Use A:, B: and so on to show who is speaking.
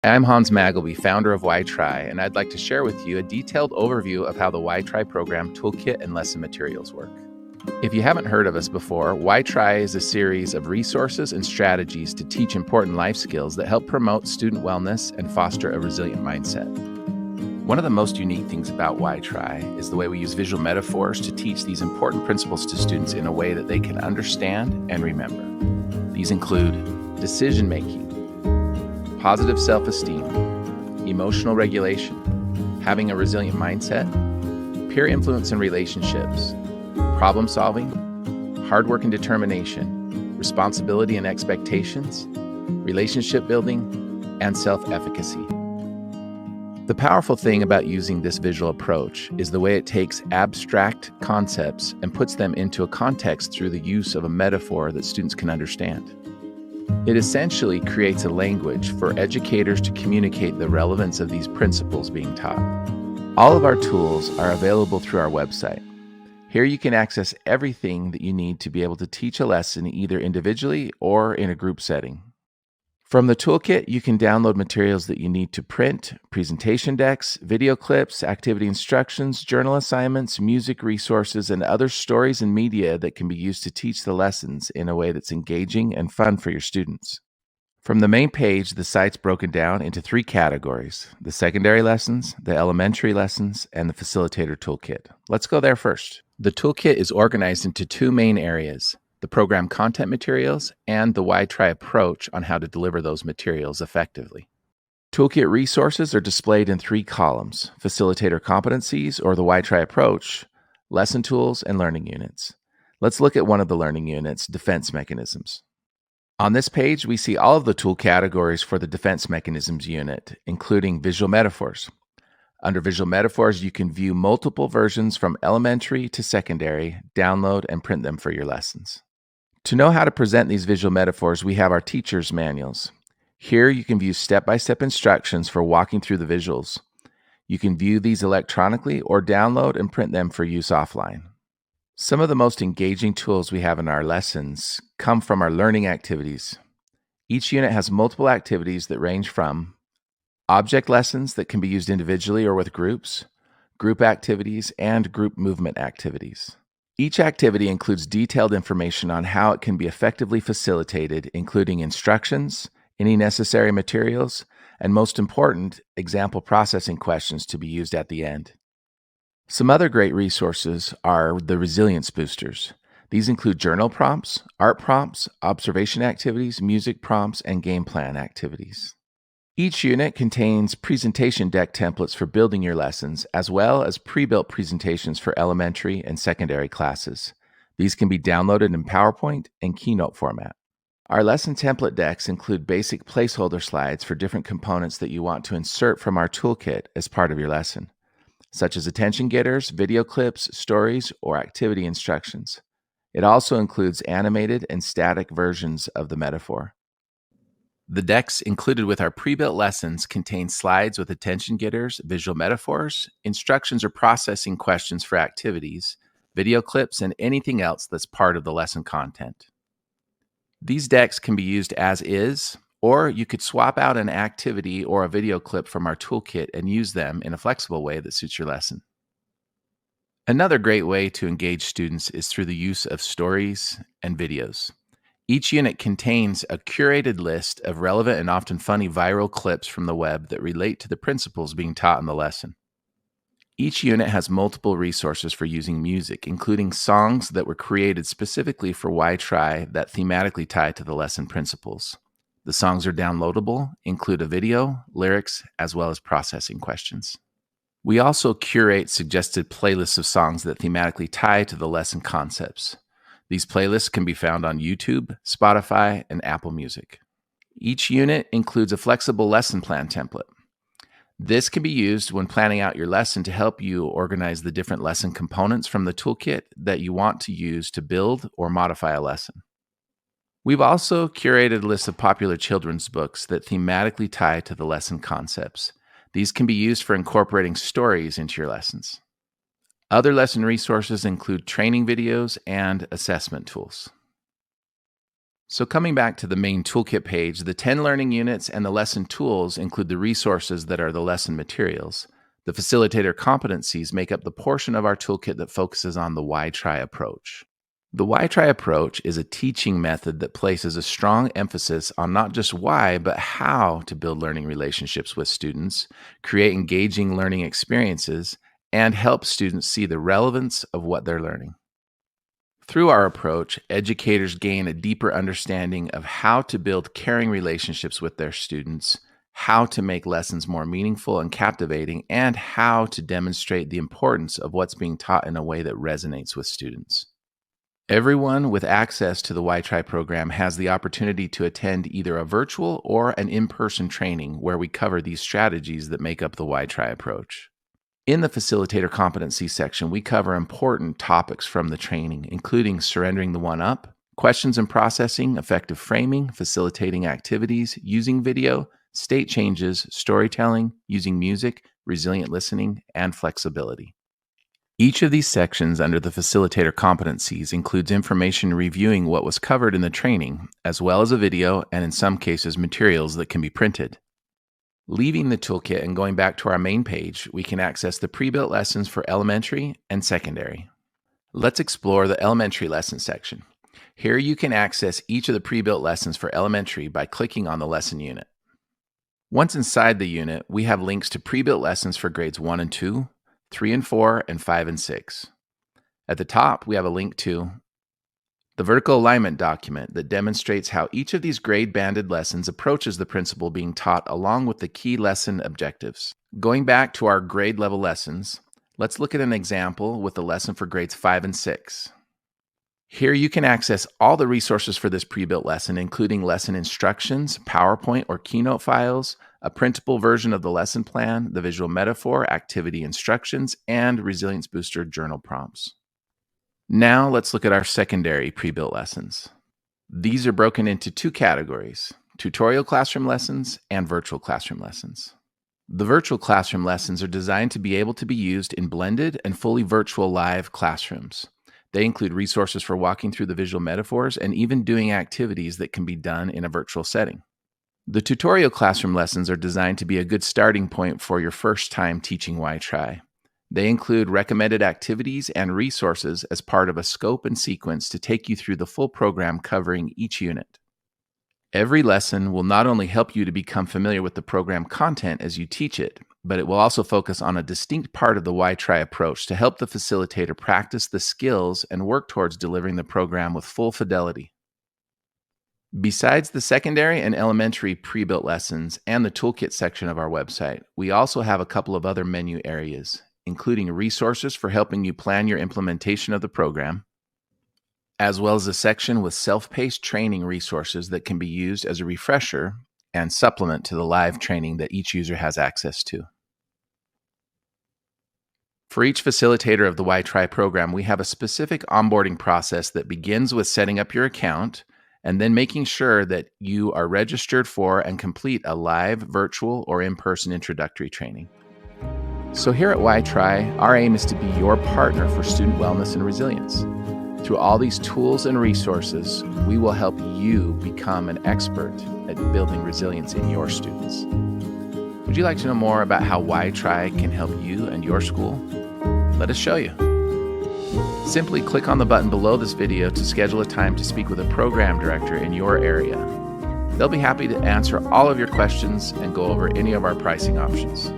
A: I'm Hans Magleby, founder of WhyTry, and I'd like to share with you a detailed overview of how the WhyTry program toolkit and lesson materials work. If you haven't heard of us before, WhyTry is a series of resources and strategies to teach important life skills that help promote student wellness and foster a resilient mindset. One of the most unique things about WhyTry is the way we use visual metaphors to teach these important principles to students in a way that they can understand and remember. These include decision-making, positive self-esteem, emotional regulation, having a resilient mindset, peer influence in relationships, problem solving, hard work and determination, responsibility and expectations, relationship building, and self-efficacy. The powerful thing about using this visual approach is the way it takes abstract concepts and puts them into a context through the use of a metaphor that students can understand. It essentially creates a language for educators to communicate the relevance of these principles being taught. All of our tools are available through our website. Here you can access everything that you need to be able to teach a lesson either individually or in a group setting. From the toolkit, you can download materials that you need to print, presentation decks, video clips, activity instructions, journal assignments, music resources, and other stories and media that can be used to teach the lessons in a way that's engaging and fun for your students. From the main page, the site's broken down into 3 categories: the secondary lessons, the elementary lessons, and the facilitator toolkit. Let's go there first. The toolkit is organized into 2 main areas: the program content materials and the WhyTry approach on how to deliver those materials effectively. Toolkit resources are displayed in 3 columns: facilitator competencies or the WhyTry approach, lesson tools, and learning units. Let's look at one of the learning units, defense mechanisms. On this page, we see all of the tool categories for the defense mechanisms unit, including visual metaphors. Under visual metaphors, you can view multiple versions from elementary to secondary, download, and print them for your lessons. To know how to present these visual metaphors, we have our teacher's manuals. Here you can view step-by-step instructions for walking through the visuals. You can view these electronically or download and print them for use offline. Some of the most engaging tools we have in our lessons come from our learning activities. Each unit has multiple activities that range from object lessons that can be used individually or with groups, group activities, and group movement activities. Each activity includes detailed information on how it can be effectively facilitated, including instructions, any necessary materials, and most important, example processing questions to be used at the end. Some other great resources are the resilience boosters. These include journal prompts, art prompts, observation activities, music prompts, and game plan activities. Each unit contains presentation deck templates for building your lessons, as well as pre-built presentations for elementary and secondary classes. These can be downloaded in PowerPoint and Keynote format. Our lesson template decks include basic placeholder slides for different components that you want to insert from our toolkit as part of your lesson, such as attention getters, video clips, stories, or activity instructions. It also includes animated and static versions of the metaphor. The decks included with our pre-built lessons contain slides with attention getters, visual metaphors, instructions or processing questions for activities, video clips, and anything else that's part of the lesson content. These decks can be used as is, or you could swap out an activity or a video clip from our toolkit and use them in a flexible way that suits your lesson. Another great way to engage students is through the use of stories and videos. Each unit contains a curated list of relevant and often funny viral clips from the web that relate to the principles being taught in the lesson. Each unit has multiple resources for using music, including songs that were created specifically for WhyTry that thematically tie to the lesson principles. The songs are downloadable, include a video, lyrics, as well as processing questions. We also curate suggested playlists of songs that thematically tie to the lesson concepts. These playlists can be found on YouTube, Spotify, and Apple Music. Each unit includes a flexible lesson plan template. This can be used when planning out your lesson to help you organize the different lesson components from the toolkit that you want to use to build or modify a lesson. We've also curated a list of popular children's books that thematically tie to the lesson concepts. These can be used for incorporating stories into your lessons. Other lesson resources include training videos and assessment tools. So coming back to the main toolkit page, the 10 learning units and the lesson tools include the resources that are the lesson materials. The facilitator competencies make up the portion of our toolkit that focuses on the WhyTry approach. The WhyTry approach is a teaching method that places a strong emphasis on not just why, but how to build learning relationships with students, create engaging learning experiences, and help students see the relevance of what they're learning. Through our approach, educators gain a deeper understanding of how to build caring relationships with their students, how to make lessons more meaningful and captivating, and how to demonstrate the importance of what's being taught in a way that resonates with students. Everyone with access to the WhyTry program has the opportunity to attend either a virtual or an in-person training where we cover these strategies that make up the WhyTry approach. In the facilitator competency section, we cover important topics from the training, including surrendering the one-up, questions and processing, effective framing, facilitating activities, using video, state changes, storytelling, using music, resilient listening, and flexibility. Each of these sections under the facilitator competencies includes information reviewing what was covered in the training, as well as a video and, in some cases, materials that can be printed. Leaving the toolkit and going back to our main page, we can access the pre-built lessons for elementary and secondary. Let's explore the elementary lesson section. Here you can access each of the pre-built lessons for elementary by clicking on the lesson unit. Once inside the unit, we have links to pre-built lessons for grades 1 and 2, 3 and 4, and 5 and 6. At the top, we have a link to the vertical alignment document that demonstrates how each of these grade-banded lessons approaches the principle being taught along with the key lesson objectives. Going back to our grade-level lessons, let's look at an example with the lesson for grades 5 and 6. Here you can access all the resources for this pre-built lesson, including lesson instructions, PowerPoint or Keynote files, a printable version of the lesson plan, the visual metaphor, activity instructions, and Resilience Booster journal prompts. Now let's look at our secondary pre-built lessons. These are broken into two categories: tutorial classroom lessons and virtual classroom lessons. The virtual classroom lessons are designed to be able to be used in blended and fully virtual live classrooms. They include resources for walking through the visual metaphors and even doing activities that can be done in a virtual setting. The tutorial classroom lessons are designed to be a good starting point for your first time teaching WhyTry. They include recommended activities and resources as part of a scope and sequence to take you through the full program covering each unit. Every lesson will not only help you to become familiar with the program content as you teach it, but it will also focus on a distinct part of the WhyTry approach to help the facilitator practice the skills and work towards delivering the program with full fidelity. Besides the secondary and elementary pre-built lessons and the toolkit section of our website, we also have a couple of other menu areas, including resources for helping you plan your implementation of the program, as well as a section with self-paced training resources that can be used as a refresher and supplement to the live training that each user has access to. For each facilitator of the WhyTry program, we have a specific onboarding process that begins with setting up your account and then making sure that you are registered for and complete a live, virtual, or in-person introductory training. So here at WhyTry, our aim is to be your partner for student wellness and resilience. Through all these tools and resources, we will help you become an expert at building resilience in your students. Would you like to know more about how WhyTry can help you and your school? Let us show you. Simply click on the button below this video to schedule a time to speak with a program director in your area. They'll be happy to answer all of your questions and go over any of our pricing options.